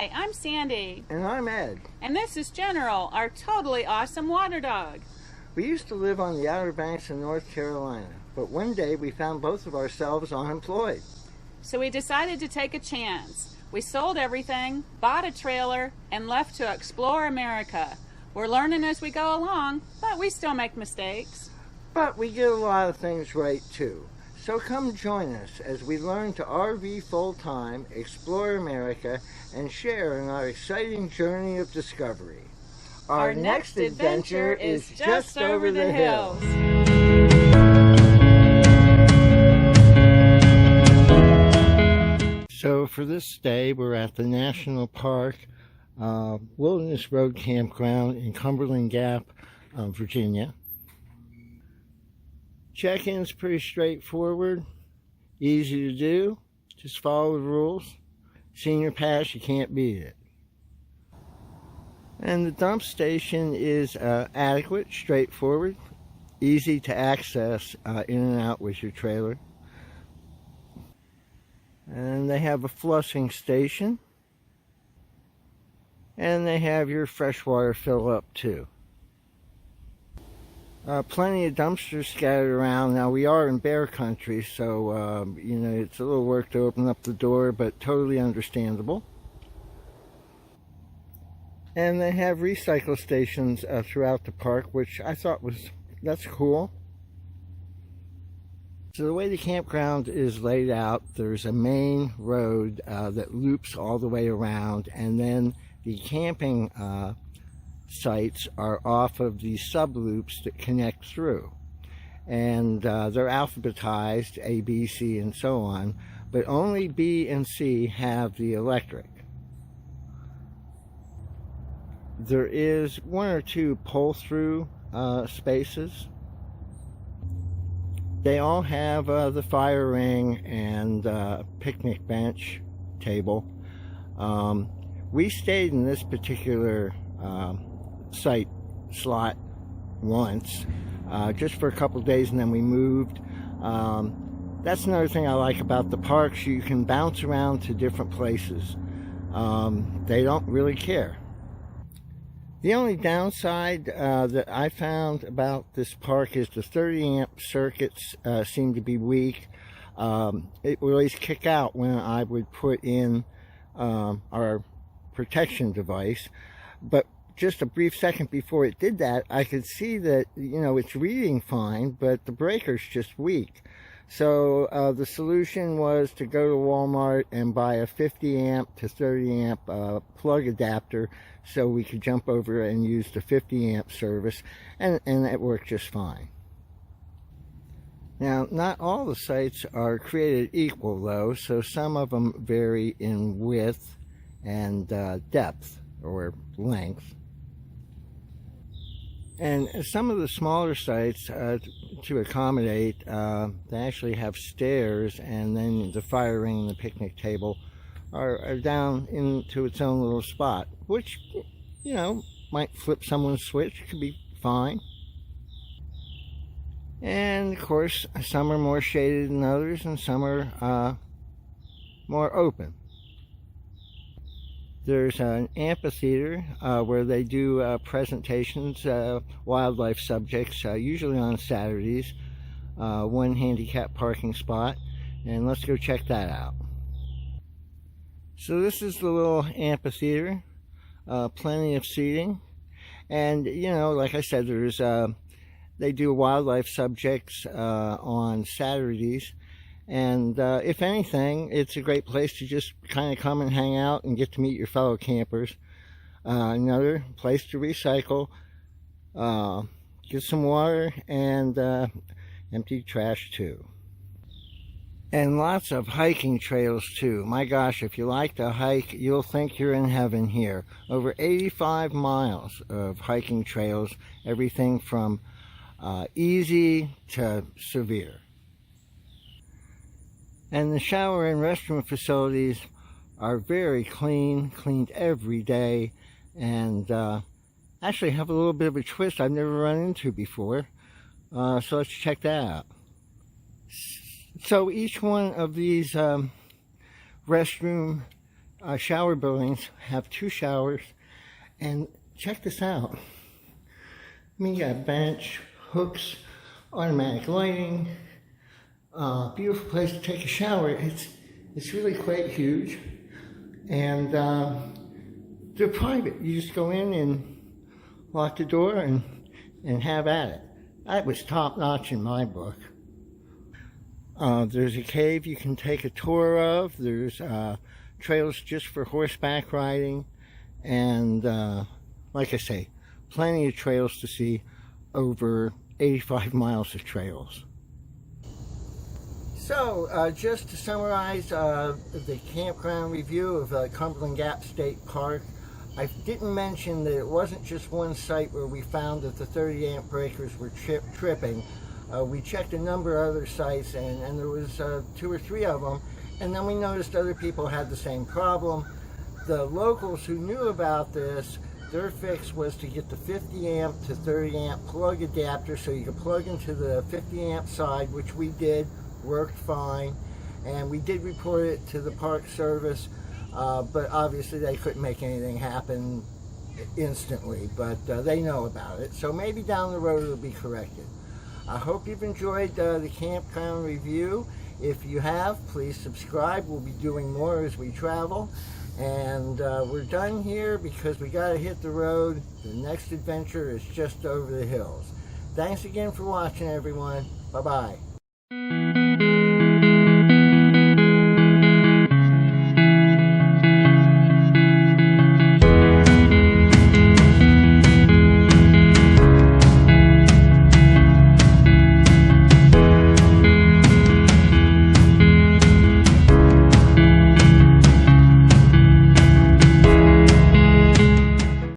Hi, I'm Sandy. And I'm Ed. And this is General, our totally awesome water dog. We used to live on the Outer Banks of North Carolina, but one day we found both of ourselves unemployed. So we decided to take a chance. We sold everything, bought a trailer, and left to explore America. We're learning as we go along, but we still make mistakes. But we get a lot of things right too. So come join us as we learn to RV full-time, explore America, and share in our exciting journey of discovery. Our next adventure is just over the hills. So for this day, we're at the National Park, Wilderness Road Campground in Cumberland Gap, Virginia. Check-in's pretty straightforward, easy to do, just follow the rules. Senior pass, you can't beat it. And the dump station is adequate, straightforward, easy to access in and out with your trailer. And they have a flushing station, and they have your freshwater fill up too. Plenty of dumpsters scattered around. Now we are in bear country, so you know, it's a little work to open up the door, but totally understandable. And they have recycle stations throughout the park, which I thought that's cool. So the way the campground is laid out, there's a main road that loops all the way around, and then the camping sites are off of the sub loops that connect through, and they're alphabetized A, B, C, and so on, but only B and C have the electric. There is one or two pull through spaces. They all have the fire ring and picnic bench table. We stayed in this particular site slot once, just for a couple days, and then we moved. That's another thing I like about the parks. You can bounce around to different places. They don't really care. The only downside that I found about this park is the 30 amp circuits seem to be weak. It would always kick out when I would put in our protection device, but just a brief second before it did that, I could see that, you know, it's reading fine, but the breaker's just weak. So the solution was to go to Walmart and buy a 50 amp to 30 amp plug adapter so we could jump over and use the 50 amp service, and it worked just fine. Now, not all the sites are created equal though, so some of them vary in width and depth or length. And some of the smaller sites, to accommodate, they actually have stairs, and then the fire ring and the picnic table are down into its own little spot, which, you know, might flip someone's switch, could be fine. And of course, some are more shaded than others, and some are more open. There's an amphitheater where they do presentations, wildlife subjects, usually on Saturdays, one handicap parking spot, and let's go check that out. So this is the little amphitheater, plenty of seating, and you know, like I said, there's they do wildlife subjects on Saturdays. And if anything, it's a great place to just kind of come and hang out and get to meet your fellow campers. Another place to recycle, get some water, and empty trash too. And lots of hiking trails too. My gosh, if you like to hike, you'll think you're in heaven here. Over 85 miles of hiking trails, everything from easy to severe. And the shower and restroom facilities are very cleaned every day, and actually have a little bit of a twist I've never run into before. So let's check that out. So each one of these restroom shower buildings have 2 showers, and check this out. I mean, you got a bench, hooks, automatic lighting, beautiful place to take a shower. It's really quite huge, and they're private. You just go in and lock the door and have at it. That was top notch in my book. There's a cave you can take a tour of. There's trails just for horseback riding, and like I say, plenty of trails to see, over 85 miles of trails. So just to summarize the campground review of Cumberland Gap State Park, I didn't mention that it wasn't just one site where we found that the 30 amp breakers were tripping. We checked a number of other sites, and there was 2 or 3 of them, and then we noticed other people had the same problem. The locals who knew about this, their fix was to get the 50 amp to 30 amp plug adapter so you could plug into the 50 amp side, which we did, worked fine, and we did report it to the Park Service, but obviously they couldn't make anything happen instantly, but they know about it, so maybe down the road it'll be corrected. I hope you've enjoyed the campground review. If you have, please subscribe. We'll be doing more as we travel. And we're done here because we got to hit the road. The next adventure is just over the hills. Thanks again for watching, everyone. Bye-bye.